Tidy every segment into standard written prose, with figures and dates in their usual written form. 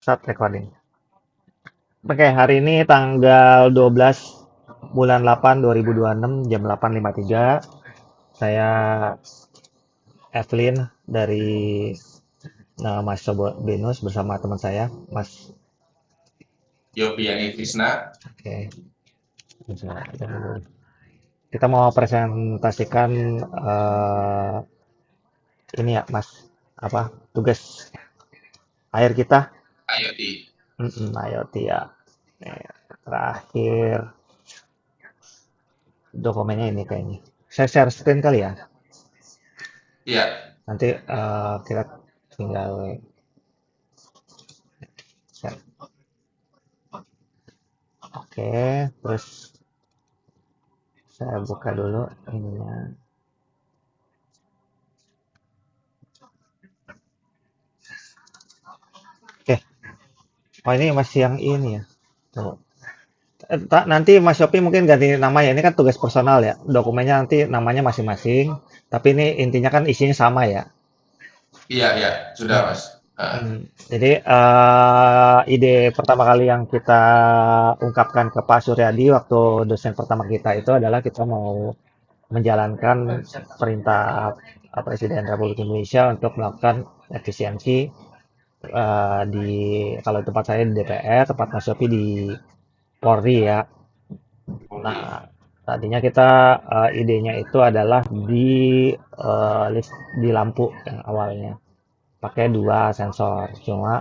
Start recording. Oke, hari ini tanggal 12 bulan 8 2026 jam 8.53. Saya Evelyn dari Mas Sobo Benus bersama teman saya, Mas. Yopiani Krishna. Oke, kita mau presentasikan ini ya, Mas. Apa tugas akhir kita? IoT. IoT ya. Terakhir dokumennya ini kayaknya. Saya share screen kali ya. Ya, Nanti kita tinggal share. Oke, terus saya buka dulu ininya. Oke, oh ini masih yang ini ya. Tuh. Nanti Mas Shopee mungkin ganti nama ya. Ini kan tugas personal ya. Dokumennya nanti namanya masing-masing. Tapi ini intinya kan isinya sama ya. iya, iya, sudah Mm, Mas. Jadi ide pertama kali yang kita ungkapkan ke Pak Suryadi waktu dosen pertama kita itu adalah kita mau menjalankan perintah Presiden Republik Indonesia untuk melakukan efisiensi di kalau tempat saya di DPR, tempat Mas Yopi di Polri ya. Oke. Nah, tadinya kita idenya itu adalah di lampu yang awalnya pakai dua sensor. Cuma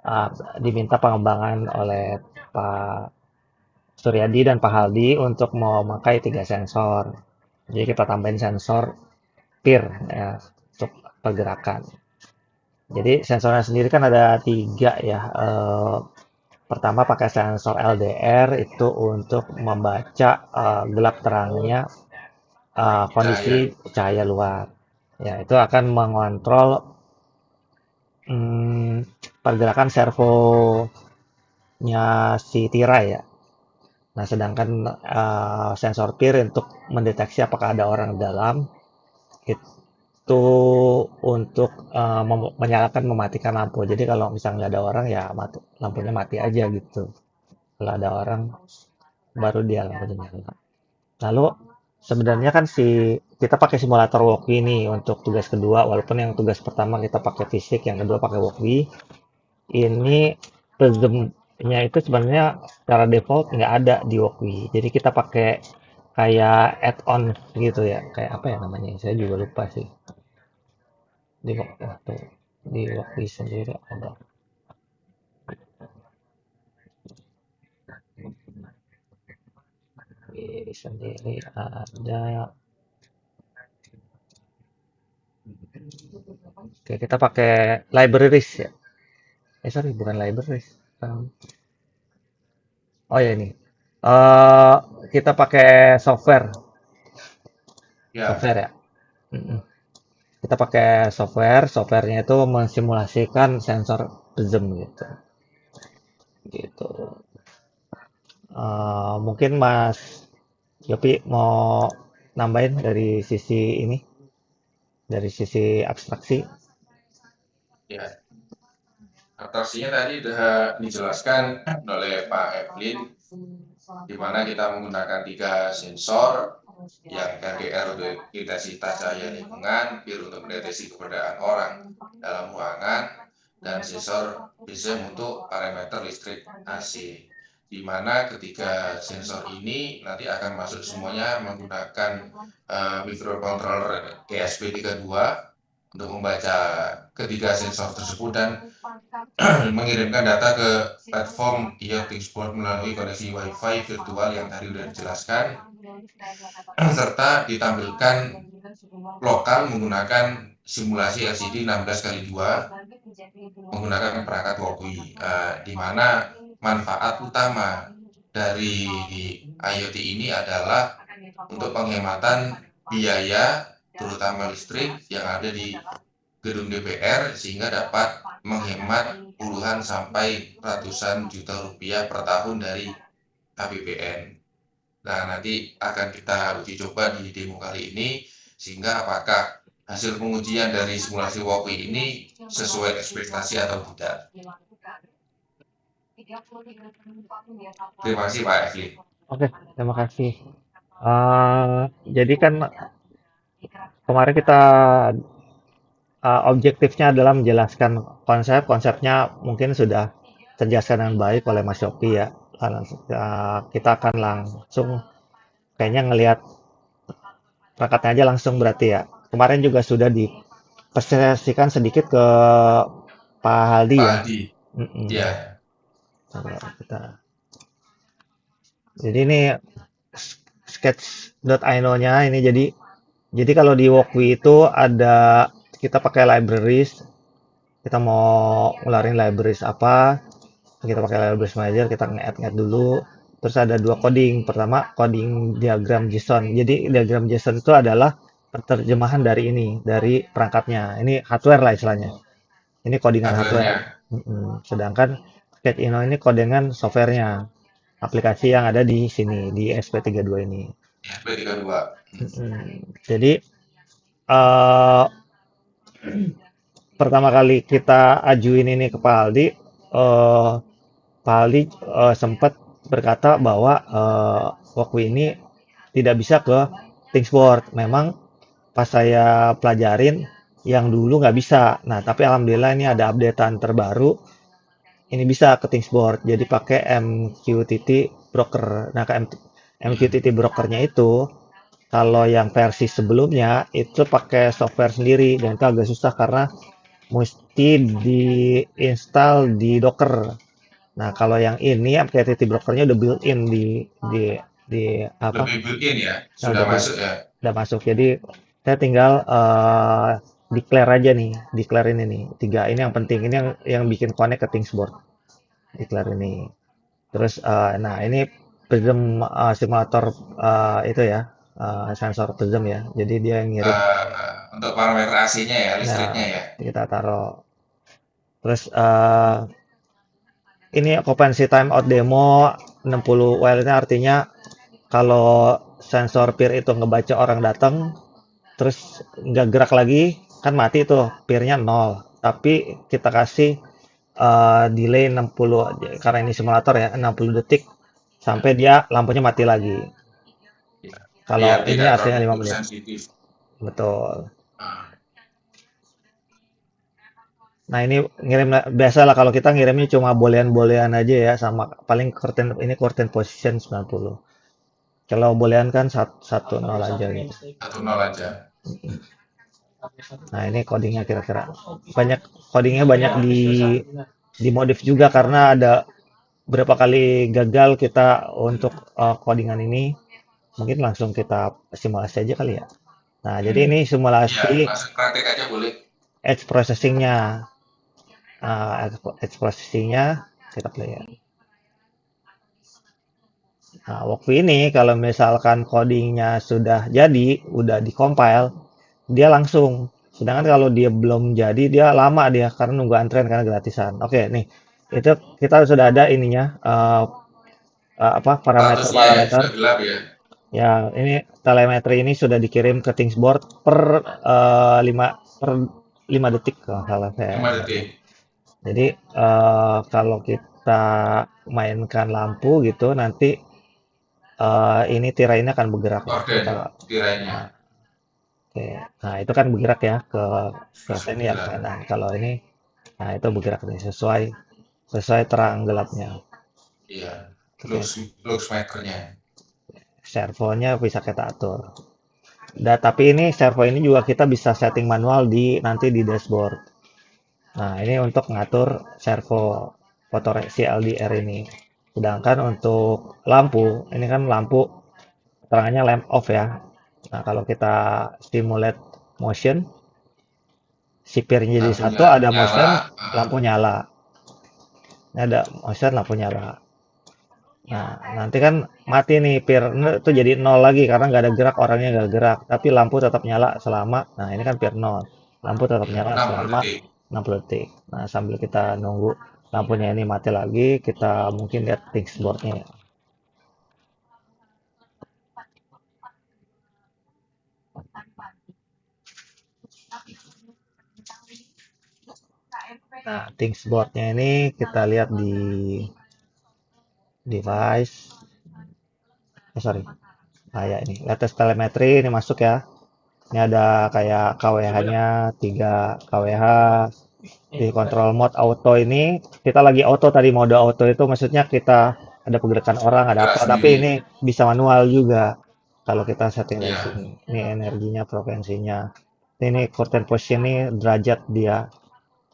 uh, diminta pengembangan oleh Pak Suryadi dan Pak Haldi untuk memakai tiga sensor. Jadi kita tambahin sensor PIR ya, untuk pergerakan. Jadi sensornya sendiri kan ada tiga ya. Pertama pakai sensor LDR itu untuk membaca gelap terangnya kondisi Cahaya. cahaya luar. Ya, itu akan mengontrol hmm, pergerakan servonya si tirai ya. Nah, sedangkan sensor PIR untuk mendeteksi apakah ada orang dalam itu untuk menyalakan mematikan lampu. Jadi kalau misalnya nggak ada orang ya mati, lampunya mati aja gitu. Kalau ada orang baru dia lampunya nyala. Lalu sebenarnya kan kita pakai simulator walkie ini untuk tugas kedua, walaupun yang tugas pertama kita pakai fisik, yang kedua pakai walkie. Ini prismnya itu sebenarnya secara default nggak ada di walkie. Jadi kita pakai kayak add-on gitu ya, kayak apa ya namanya? Saya juga lupa sih. Di walkie sendiri ada. Di sendiri ada. Oke, kita pakai libraries ya. Sorry, bukan libraries. Oh ya ini. Eh kita pakai software, Ya, software ya. Mm-mm. Kita pakai softwarenya itu mensimulasikan sensor prism gitu. Gitu. Mungkin Mas Yopi mau nambahin dari sisi ini, dari sisi abstraksi. ya. Atraksinya tadi sudah dijelaskan oleh Pak Evelyn, di mana kita menggunakan 3 sensor, yang LDR untuk intensitas cahaya lingkungan, PIR untuk mendeteksi keberadaan orang dalam ruangan, dan sensor prism untuk parameter listrik AC. Di mana ketiga sensor ini nanti akan masuk semuanya menggunakan microcontroller ESP32 untuk membaca ketiga sensor tersebut dan mengirimkan data ke platform IoT Export melalui koneksi Wi-Fi virtual yang tadi sudah dijelaskan, serta ditampilkan lokal menggunakan simulasi LCD 16x2 menggunakan perangkat Walkie, di mana manfaat utama dari IoT ini adalah untuk penghematan biaya terutama listrik yang ada di gedung DPR, sehingga dapat menghemat puluhan sampai ratusan juta rupiah per tahun dari APBN. Nah, nanti akan kita uji coba di demo kali ini, sehingga apakah hasil pengujian dari simulasi walkie ini sesuai ekspektasi atau tidak. Terima kasih Pak Evelyn. Oke, terima kasih. Jadi kan kemarin kita objektifnya adalah menjelaskan konsepnya mungkin sudah terjelaskan dengan baik oleh Mas Yopi ya. Kita akan langsung kayaknya ngelihat perangkatnya aja langsung berarti ya. Kemarin juga sudah dipresentasikan sedikit ke Pak Haldi Pak ya. Aldi. Mm-mm. Ya, Coba kita. Jadi ini sketch.ino-nya ini jadi kalau di Walkwi itu ada kita pakai libraries, kita mau ngeluarin libraries apa, kita pakai libraries manager, kita nge-add dulu. Terus ada dua coding. Pertama, coding diagram JSON. Jadi diagram JSON itu adalah penerjemahan dari ini, dari perangkatnya. Ini hardware lah istilahnya. Ini codingan hardware. hardware-nya. Sedangkan Sketchino ini codingan softwarenya, aplikasi yang ada di sini, di SP32 ini. Ya, B32. Jadi, eh, pertama kali kita ajuin ini ke Pak Aldi, Pak Aldi sempat berkata bahwa Waktu ini tidak bisa ke Thingsboard. Memang pas saya pelajarin yang dulu nggak bisa. Nah, tapi alhamdulillah ini ada updatean terbaru. Ini bisa ke Thingsboard. Jadi pakai MQTT Broker. Nah, MQTT Brokernya itu kalau yang versi sebelumnya itu pakai software sendiri dan itu agak susah karena mesti diinstal di Docker. Nah, kalau yang ini MQTT brokernya udah built-in di apa? Lebih built-in ya, Nah, sudah masuk ya. udah masuk. Jadi saya tinggal declare aja nih, declare ini nih. Tiga ini yang penting. Ini yang bikin connect ke Thingsboard. Declare ini. Terus nah ini Prism simulator itu ya, sensor Prism ya. Jadi dia yang ngirim. Untuk parameter AC-nya ya, listriknya Nah, ya. kita taruh. Terus ini occupancy timeout demo 60 while ini artinya kalau sensor peer itu ngebaca orang datang terus nggak gerak lagi kan mati tuh peernya 0 tapi kita kasih delay 60 karena ini simulator ya 60 detik sampai dia lampunya mati lagi. Ya, biar Kalau ini tidak artinya 5 terlalu menit. sensitif. Betul. Ah, Nah, ini ngirim biasalah kalau kita ngirimnya cuma boolean-boolean aja ya sama paling curtain position 90. Kalau boolean kan satu nol aja gitu. 1-0 aja. Nah, ini codingnya kira-kira banyak codingnya banyak dimodif juga karena ada berapa kali gagal kita untuk codingan ini. Mungkin langsung kita simulasi aja kali ya. Nah, jadi ini Iya, simulasi langsung praktek aja boleh. edge processingnya. Edge processingnya kita play ya. Nah, waktu ini kalau misalkan codingnya sudah jadi, udah di-compile, dia langsung. Sedangkan kalau dia belum jadi, dia lama dia karena nunggu antrean karena gratisan. Oke, nih itu kita sudah ada ininya apa Statusnya ya, parameter-parameter. sudah gelap ya. Ya, ini telemetri ini sudah dikirim ke Thingsboard per 5 detik kalau nggak salah saya 5 ingatnya. detik. Jadi kalau kita mainkan lampu gitu nanti ini tirai ini akan bergerak ya. Orden Kalau tirainya. nah, oke. Nah, itu kan bergerak ya ke Langsung sini ya ke bergerak. kanan. Kalau ini nah itu bergerak nih sesuai terang gelapnya. Iya, Oke. lux meternya. Servonya bisa kita atur. Tapi ini servo ini juga kita bisa setting manual di nanti di dashboard. Nah, ini untuk ngatur servo si LDR ini. Sedangkan untuk lampu, ini kan lampu terangannya lamp off ya. Nah, kalau kita stimulate motion, sipirnya jadi satu, Lampunya ada nyala. motion, lampu nyala. Ini ada motion, lampu nyala. Nah, nanti kan mati nih pir itu jadi nol lagi karena nggak ada gerak orangnya nggak gerak, tapi lampu tetap nyala selama. Nah, ini kan pir nol. Lampu tetap Ya, nyala 60 selama detik. 60 detik. Nah, sambil kita nunggu lampunya ini mati lagi, kita mungkin lihat dashboardnya ya. Nah, dashboardnya ini kita lihat di device, sorry, ya ini latest telemetri ini masuk ya. Ini ada kayak KWH-nya 3 KWH. Di control mode auto ini kita lagi auto, tadi mode auto itu maksudnya kita ada pergerakan orang, ada Gerak apa, tapi sendiri. ini bisa manual juga kalau kita setting dari Iya, sini. Ini energinya, frekuensinya. Ini curtain position, ini derajat dia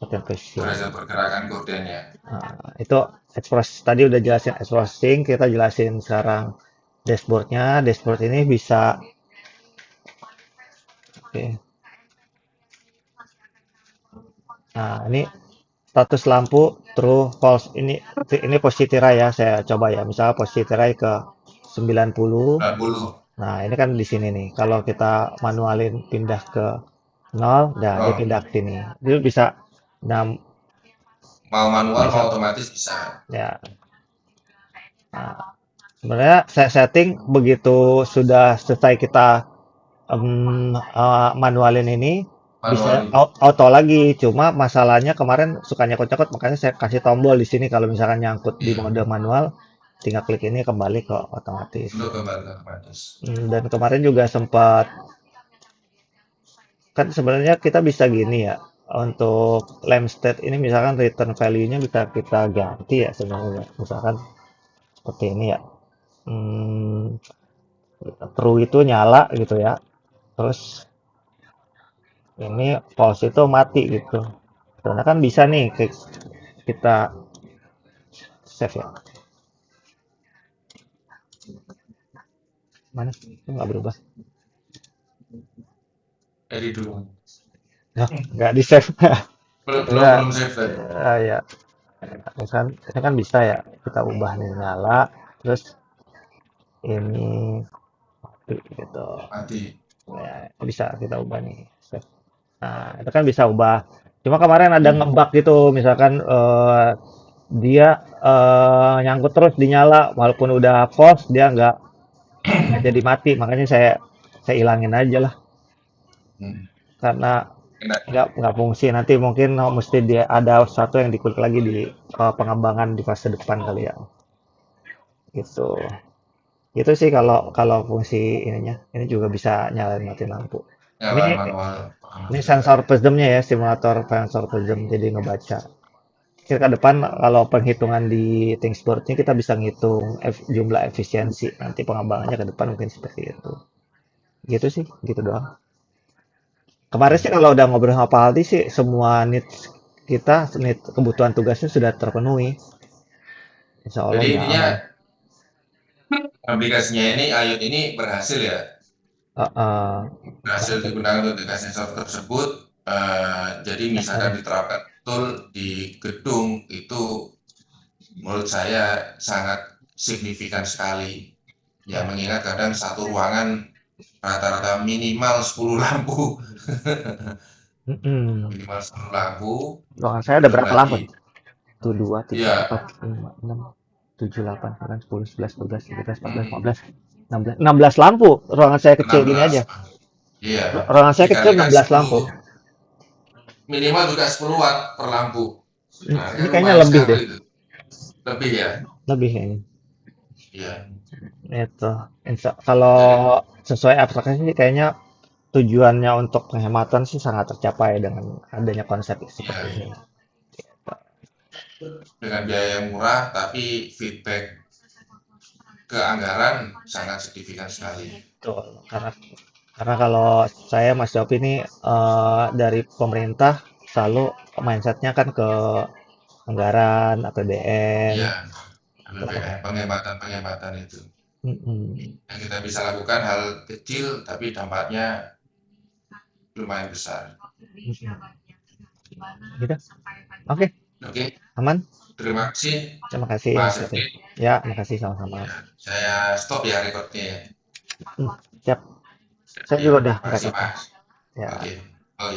curtain position. derajat pergerakan gordennya. Nah, itu expose tadi udah jelasin exposing, kita jelasin sekarang dashboardnya. Dashboard ini bisa, oke. Nah, ini status lampu true false. Ini posisi tirai ya, saya coba ya. Misalnya posisi tirai ke 90. 90. Nah, ini kan di sini nih. Kalau kita manualin pindah ke 0, nah dia Oh, pindah ke sini. Dia bisa, nah, mau manual mau bisa otomatis bisa. ya. Nah, sebenarnya saya setting begitu sudah selesai kita manualin ini, bisa Manual ini. auto lagi. Cuma masalahnya kemarin suka nyangkut-nyangkut, makanya saya kasih tombol di sini kalau misalkan nyangkut di Iya, mode manual, tinggal klik ini kembali ke otomatis. untuk kembali ke otomatis. Dan kemarin juga sempat, kan sebenarnya kita bisa gini ya, untuk Lampstead ini misalkan return value-nya bisa kita ganti ya sebenarnya. Misalkan seperti ini ya. Hmm, True itu nyala gitu ya. Terus ini false itu mati gitu. Karena kan bisa nih kita save ya. Mana sih? Itu nggak berubah. Jadi dulu. Ya, nggak di save. Belum belum Enggak. belum save tadi. Ya. Ini kan bisa ya. Kita ubah nih nyala. Terus ini mati gitu. Mati. Ya, bisa kita ubah nih. Save. Nah, itu kan bisa ubah. Cuma kemarin ada ngebug gitu. Misalkan dia nyangkut terus dinyala. Walaupun udah false, dia nggak jadi mati. Makanya saya ilangin aja lah. Hmm. Karena Kena. nggak fungsi, nanti mungkin mesti dia ada satu yang dikulik lagi di pengembangan di fase depan kali ya, gitu. Itu sih kalau kalau fungsi ininya. Ini juga bisa nyalain mati lampu. ini Nyalain manual ini otomatis juga. sensor prismnya ya, simulator sensor prism, jadi ngebaca. Kita ke depan kalau penghitungan di Thingsboard ini kita bisa ngitung jumlah efisiensi, nanti pengembangannya ke depan mungkin seperti itu, gitu sih, gitu doang. Kemarin sih kalau udah ngobrol sama Pak Aldi sih semua needs kita, kebutuhan tugasnya sudah terpenuhi. Insya Allah Jadi udah intinya aman. aplikasinya ini IoT ini berhasil ya, Heeh. berhasil digunakan untuk tiga sensor tersebut. Jadi misalkan diterapkan betul di gedung itu menurut saya sangat signifikan sekali. Ya mengingat kadang satu ruangan rata-rata minimal 10 lampu, Mm-mm. minimal 10 lampu, Ruangan saya ada belum berapa lampu? lagi. Tuh, 2, 3, Ya, 4, 5, 6, 7, 8, 9, 10, 11, 12, 13, 14, 15, 16. 16 lampu. Ruangan saya kecil gini 16. aja. Iya, Ruangan saya kecil dikalikan 16 lampu. 10, minimal juga 10 watt per lampu. Nah, Ini kan kayaknya lumayan lebih sekali deh. itu. Lebih ya. Lebih kayaknya. Iya. Itu. Kalau Jadi sesuai aplikasi sih kayaknya tujuannya untuk penghematan sih sangat tercapai dengan adanya konsep iya, seperti iya. ini. Dengan biaya yang murah tapi feedback ke anggaran sangat signifikan sekali. Betul. Karena kalau saya Mas Yopi ini dari pemerintah selalu mindsetnya kan ke anggaran, APBN. Iya, Gitu. APBN, penghematan-penghematan itu. Mm-mm. Yang kita bisa lakukan hal kecil tapi dampaknya lumayan besar. Gitu. Oke, Oke, aman. terima kasih Terima kasih Mas Mas Yopi. Evi. Ya, makasih sama-sama. Ya, saya stop ya recordnya ya. Siap. Saya Ya, juga udah terima nggak kasih apa-apa. Mas. Ya. Oke.